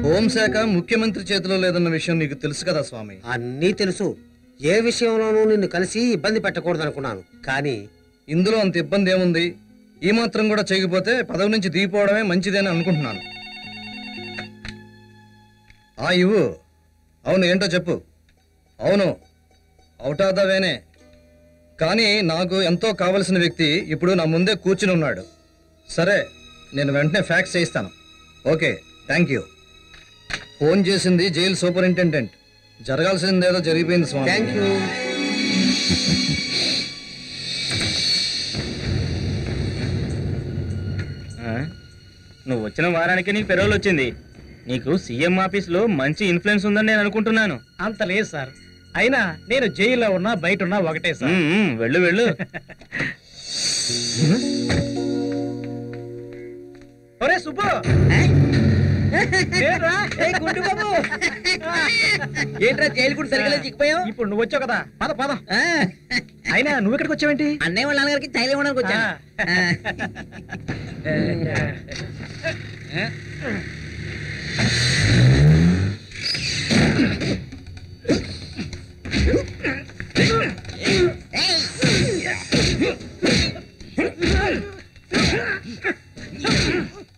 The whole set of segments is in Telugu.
హోంశాఖ ముఖ్యమంత్రి చేతిలో లేదన్న విషయం నీకు తెలుసు కదా స్వామి. అన్నీ తెలుసు. ఏ విషయంలోనూ నిన్ను కలిసి ఇబ్బంది పెట్టకూడదు అనుకున్నాను, కానీ ఇందులో అంత ఇబ్బంది ఏముంది? ఈ మాత్రం కూడా చేయకపోతే పదవి నుంచి దిగిపోవడమే మంచిదని అనుకుంటున్నాను. ఇవ్వు. అవును, ఏంటో చెప్పు. అవును, అవుట్ ఆఫ్ ద వేనే. కానీ నాకు ఎంతో కావలసిన వ్యక్తి ఇప్పుడు నా ముందే కూర్చుని ఉన్నాడు. సరే, నేను వెంటనే ఫ్యాక్స్ చేయిస్తాను. Okay, thank you. ఫోన్ చేసింది జైలు సూపరింటెండెంట్. జరగాల్సిందేదో జరిగిపోయింది స్వామి. Thank you. నువ్వు వచ్చిన వారానికి నీకు పెరోల్ వచ్చింది. నీకు సీఎం ఆఫీస్లో మంచి ఇన్ఫ్లుయెన్స్ ఉందని నేను అనుకుంటున్నాను. అంత లేదు సార్. అయినా నేను జైల్లో ఉన్నా బయట ఉన్నా ఒకటే సార్. వెళ్ళు వెళ్ళు. ఒరే సుబ్బు, ఏంట్రా జైలు కూడా సరిగ్గా చిక్కిపోయావు? ఇప్పుడు నువ్వు వచ్చావు కదా, పద పద. అయినా నువ్వు ఇక్కడికి వచ్చావేంటి? అన్నయ్య వాళ్ళ నాన్నగారికి జైలు ఇవ్వడానికి వచ్చా.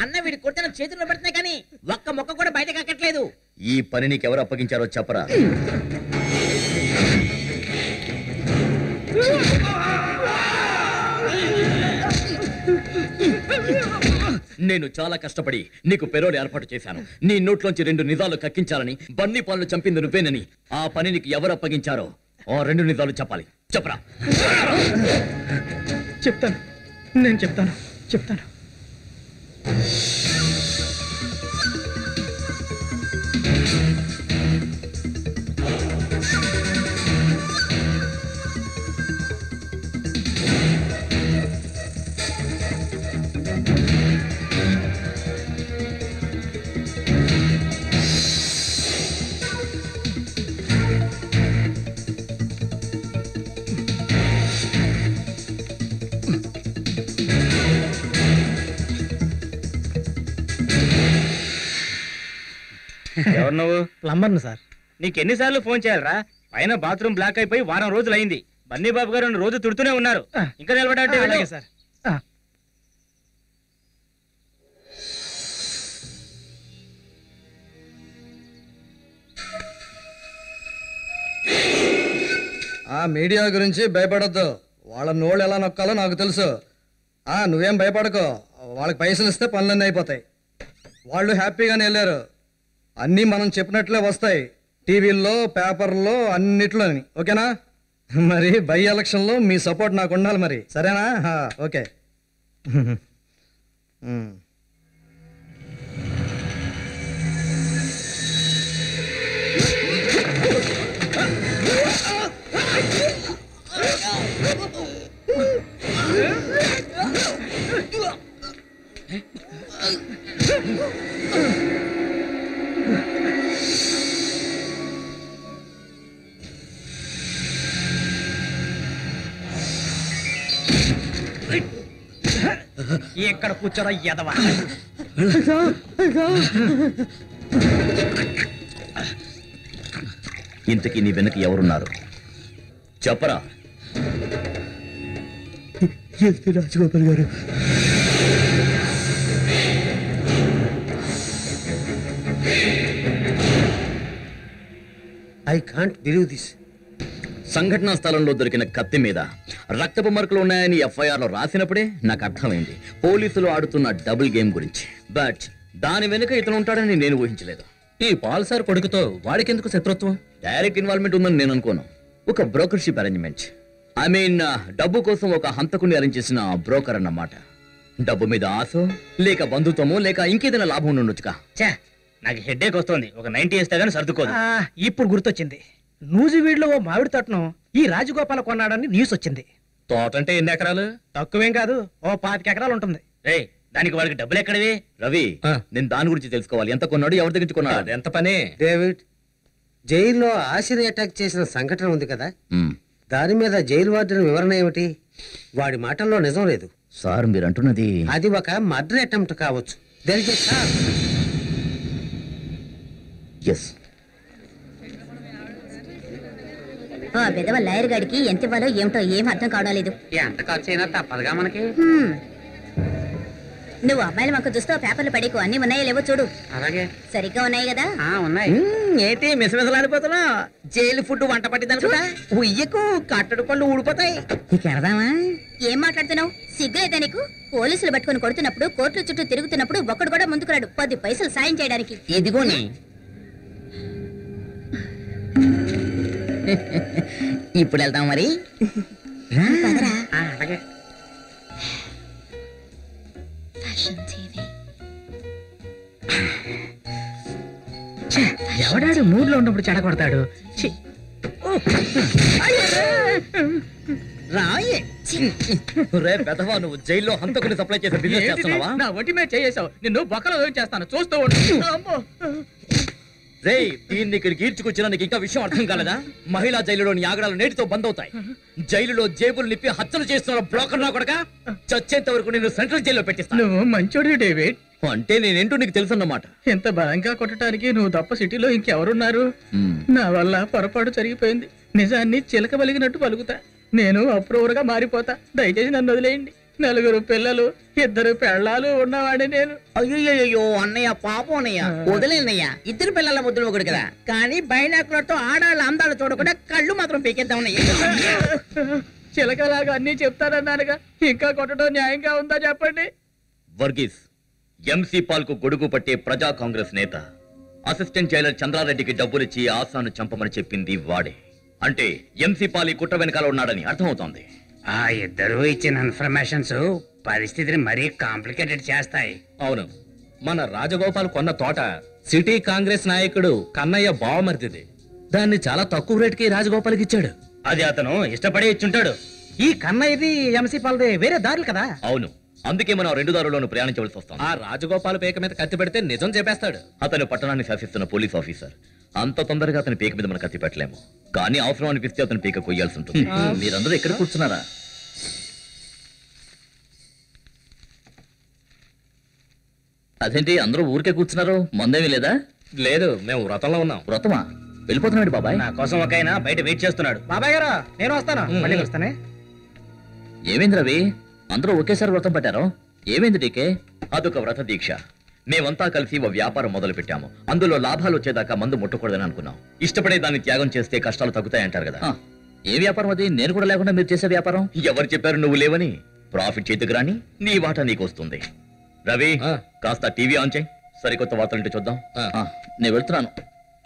అన్న వీడి కొట్టిన చేతుల్లో పెడుతున్నాయి కానీ ఒక్క మొక్క కూడా బయట కక్కట్లేదు. ఈ పని నీకెవరు అప్పగించారో చెప్పరా. నేను చాలా కష్టపడి నీకు పెరోల్ ఏర్పాటు చేశాను. నీ నోట్లోంచి 2 నిజాలు కక్కించాలని, బన్నీ పాలను చంపింది నువ్వేనని. ఆ పని నీకు ఎవరు అప్పగించారో ఆ 2 నిజాలు చెప్పాలి. చెప్పరా. చెప్తాను, నేను చెప్తాను. ఎవరు నువ్వు? ప్లంబర్ను సార్. నీకు ఎన్నిసార్లు ఫోన్ చేయాలరా? పైన బాత్రూమ్ బ్లాక్ అయిపోయి వారం రోజులు అయింది. బన్నీ బాబు గారు రోజు తుడుతూనే ఉన్నారు. ఇంకా నిలబడంటే అలాగే సార్. మీడియా గురించి భయపడొద్దు. వాళ్ళ నోళ్ళు ఎలా నొక్కాలో నాకు తెలుసు. నువ్వేం భయపడకో. వాళ్ళకి పైసలు ఇస్తే పనులన్నీ అయిపోతాయి. వాళ్ళు హ్యాపీగానే వెళ్ళారు. అన్నీ మనం చెప్పినట్లే వస్తాయి, టీవీల్లో, పేపర్లో, అన్నిట్లోని. ఓకేనా? మరి బై ఎలక్షన్లో మీ సపోర్ట్ నాకు ఉండాలి మరి. సరేనా? ఓకే. ఎక్కడ కూర్చోరా ఎదవా. ఇంతకీ నీ వెనక ఎవరున్నారు? చెప్పరా. రాజగోపాల్ గారు. I can't believe this. సంఘటనా స్థలంలో దొరికిన కత్తి మీద రక్తపు మరకలు ఉన్నాయని ఎఫ్ఐఆర్ లో రాసినప్పుడే నాకు అర్థమైంది పోలీసులు ఆడుతున్న డబుల్ గేమ్ గురించి. బట్ దాని వెనుక ఇతను ఉంటాడని నేను ఊహించలేదు. ఈ పాల్ సార్ కొడుకుతో వాడికి ఎందుకు శత్రుత్వం? డైరెక్ట్ ఇన్వాల్వ్మెంట్ ఉందని నేను అనుకోను. ఒక బ్రోకర్షిప్ అరేంజ్మెంట్. ఐ మీన్ డబ్బు కోసం ఒక హంతకుని అరేంజ్ చేసిన బ్రోకర్ అన్నమాట. డబ్బు మీద ఆశో, లేక బంధుత్వమో, లేక ఇంకేదైనా లాభం ఉండొచ్చుగా. నాకు హెడ్ఏక్ వస్తుంది. ఒక 90 వేస్తే గానీ సర్దుకోదు. ఇప్పుడు గుర్తొచ్చింది. నూజివీడులో ఓ మామిడి తోటను ఈ రాజగోపాల కొన్నాడని న్యూస్ వచ్చింది. తోట అంటే 8 ఎకరాలు? తక్కువేం కాదు, ఓ 25 ఎకరాలు ఉంటుంది. దానికి వాడికి డబ్బులు ఎక్కడవి? రవి, నేను దాని గురించి తెలుసుకోవాలి. ఎంత కొన్నాడు, ఎవరి దగ్గర కొన్నాడు, ఎంత పని? డేవిడ్, జైల్లో ఆసిడ్ అటాక్ చేసిన సంఘటన ఉంది కదా, దాని మీద జైలు వార్డెన్ వివరణ ఏమిటి? వాడి మాటల్లో నిజం లేదు సార్. మీరు అంటున్నది అది ఒక మర్డర్ అటెంప్ట్ కావచ్చు. ఎస్. ఆ విధవ లాయర్ గాడికి ఎంత ఇవ్వాలో ఏమిటో ఏం అర్థం కావడం లేదు. ఎంత ఖర్చు అయినా తప్పదుగా మనకి. నువ్వు అమ్మాయిల మాకు చూస్తూ పేపర్లు పడేకు అన్ని ఉన్నాయో లేవో చూడు. అలాగే. సరిగ్గా ఉన్నాయి కదా? ఉన్నాయి. ఏంటి మిసమిసలాడిపోతున్నా? జైలు ఫుడ్ వంట పట్టిందనుకుంటా. ఉయ్యకు కట్టడు పళ్ళు ఊడిపోతాయి. ఇక ఎడదామా? ఏం మాట్లాడుతున్నావు? సిగ్గులేదా నీకు? పోలీసులు పట్టుకుని కొడుతున్నప్పుడు, కోర్టుల చుట్టూ తిరుగుతున్నప్పుడు ఒక్కడు కూడా ముందుకు రాడు 10 పైసలు సాయం చేయడానికి. ఎదిగోని ఇప్పుడు వెళ్తాం మరి. పదరా. అలాగే. ఎవడాడు మూడ్ లో ఉన్నప్పుడు చెడగొడతాడు. రాయే రే పెదవా, నువ్వు జైల్లో హంతకుని సప్లై చేసే బిజినెస్ చేస్తున్నావా? నా ఒంటి మీద చేసావు, నిన్ను బొక్కలో చేస్తాను, చూస్తూ ఉండు. రే దీన్ని ఇక్కడికి ఈడ్చుకొచ్చినా నీకు ఇంకా విషయం అర్థం కాలేదా? మహిళా జైలులోని ఆగడాలు నేటితో బంద్ అవుతాయి. జైలులో జేబులు నిప్పి హత్యలు చేస్తున్న బ్రోకర్ నా కొడక, చచ్చేంత వరకు నేను సెంట్రల్ జైల్లో పెట్టిస్తాను. నువ్వు మంచోడు డేవిడ్. అంటే నేనేంటో నీకు తెలుసన్నమాట. ఎంత బలంగా కొట్టడానికి నువ్వు తప్ప సిటీలో ఇంకెవరున్నారు? నా వల్ల పొరపాటు జరిగిపోయింది. నిజాన్ని చిలక పలిగినట్టు పలుకుతా. నేను అప్రూవర్గా మారిపోతా. దయచేసి నన్ను వదిలేయండి. 4 పిల్లలు, 2 పెళ్ళాలు ఉన్నవాడి నేను. అయ్యో అన్నయ్య, పాపం అన్నయ్య, వదిలేనయ్య. 2 పిల్లల ముద్దులు ఒకటి కదా, కానీ బైనాకులతో ఆడాళ్ళ అందాలు చూడకుండా కళ్ళు మాత్రం పీకేద్దామన్నయ్య. చిలకలాగా అన్ని చెప్తానన్నానుగా, ఇంకా కొట్టడం న్యాయంగా ఉందా చెప్పండి? వర్గీస్ ఎంసీ పాల్ కు గొడుగు పట్టే ప్రజా కాంగ్రెస్ నేత అసిస్టెంట్ జైలర్ చంద్రారెడ్డికి డబ్బులిచ్చి ఆసాను చంపమని చెప్పింది వాడే. అంటే ఎంసీ పాల్ ఈ కుట్ర వెనకాల ఉన్నాడని అర్థమవుతోంది. ఆ ఇద్దరు ఇచ్చిన ఇన్ఫర్మేషన్స్ పరిస్థితిని మరీ కాంప్లికేటెడ్ చేస్తాయి. అవును, మన రాజగోపాల్ కొన్న తోట సిటీ కాంగ్రెస్ నాయకుడు కన్నయ్య బావమరిదిది. దాన్ని చాలా తక్కువ రేటుకి రాజగోపాల్కి ఇచ్చాడు. అది అతను ఇష్టపడే ఇచ్చుంటాడు. ఈ కన్నయ్యది ఎంసీ పాలదే వేరే దారులు కదా. అవును, అందుకే మనం 2 దారుల్లోనూ ప్రయాణించవలసి వస్తాం. ఆ రాజగోపాల్ పేక మీద కత్తి పెడితే నిజం చెప్పేస్తాడు. అతను పట్టణాన్ని శాసిస్తున్న పోలీస్ ఆఫీసర్. అంత తొందరగా అతని పీక మీద మనం కత్తి పెట్టలేము. కానీ అవసరం అనిపిస్తే అతని పీక కొయ్యాల్సి ఉంటుంది. మీరందరూ ఎక్కడ కూర్చున్నారా? అదేంటి అందరూ ఊరికే కూర్చున్నారు? మందేమీ లేదా? లేదు, మేము వ్రతంలో ఉన్నాం. వ్రతమా? వెళ్ళిపోతున్నాడు బాబాయ్. నా కోసం ఒక ఆయన బయట వెయిట్ చేస్తున్నాడు. బాబాయ్ గారు, నేను వస్తాను. మళ్ళీ వస్తానే. ఏమైంది రవి, అందరూ ఒకేసారి వ్రతం పట్టారు? ఏమైంది డీకే? అదొక వ్రత దీక్ష. మేమంతా కలిసి ఓ వ్యాపారం మొదలు పెట్టాము. అందులో లాభాలు వచ్చేదాకా మందు ముట్టకూడదని అనుకున్నాం. ఇష్టపడే దాన్ని త్యాగం చేస్తే కష్టాలు తగ్గుతాయంటారు కదా. ఏ వ్యాపారం అది? నేను కూడా లేకుండా మీరు చేసే వ్యాపారం? ఎవరు చెప్పారు నువ్వు లేవని? ప్రాఫిట్ చేతికి రాని నీ వాటా నీకు వస్తుంది. రవి, కాస్త టీవీ ఆన్ చేయి, సరికొత్త వార్తలుంటే చూద్దాం. నేను వెళ్తున్నాను.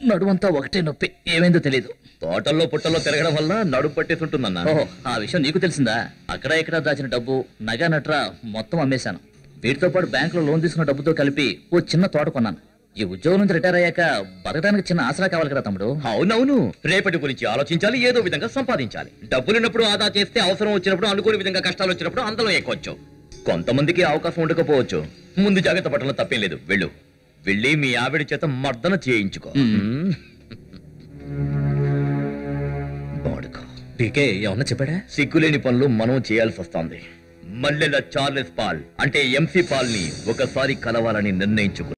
నడుమంతా ఒకటే నొప్పి, ఏమైందో తెలియదు. తోటల్లో పుట్టల్లో తిరగడం వల్ల నడుము పట్టేసి ఉంటుందన్నా. ఓహో, ఆ విషయం నీకు తెలిసిందా? అక్కడ ఇక్కడ దాచిన డబ్బు, నగా నట్రా మొత్తం అమ్మేశాను. వీటితో పాటు బ్యాంకులో లోన్ తీసుకున్న డబ్బుతో కలిపి ఓ చిన్న తోట కొన్నాను. ఈ ఉద్యోగం నుంచి రిటైర్ అయ్యాక బతకడానికి చిన్న ఆసరా కావాలి కదా తమ్ముడు. అవునవును, రేపటి గురించి ఆలోచించాలి, ఏదో విధంగా సంపాదించాలి. డబ్బులున్నప్పుడు ఆదా చేస్తే అవసరం వచ్చినప్పుడు, అనుకోని విధంగా కష్టాలు వచ్చినప్పుడు అందులో ఎక్కొచ్చు. కొంతమందికి అవకాశం ఉండకపోవచ్చు. ముందు జాగ్రత్త పట్టడంలో తప్పేం లేదు. వెళ్ళు, వెళ్ళి మీ ఆవిడ చేత మర్దన చేయించుకో. డీకే ఏమన్నా చెప్పాడా? సిగ్గులేని పనులు మనం చేయాల్సి వస్తుంది. మల్లెల చార్లెస్ పాల్ అంటే ఎంసీ పాల్ ని ఒకసారి కలవాలని నిర్ణయించుకున్నాను.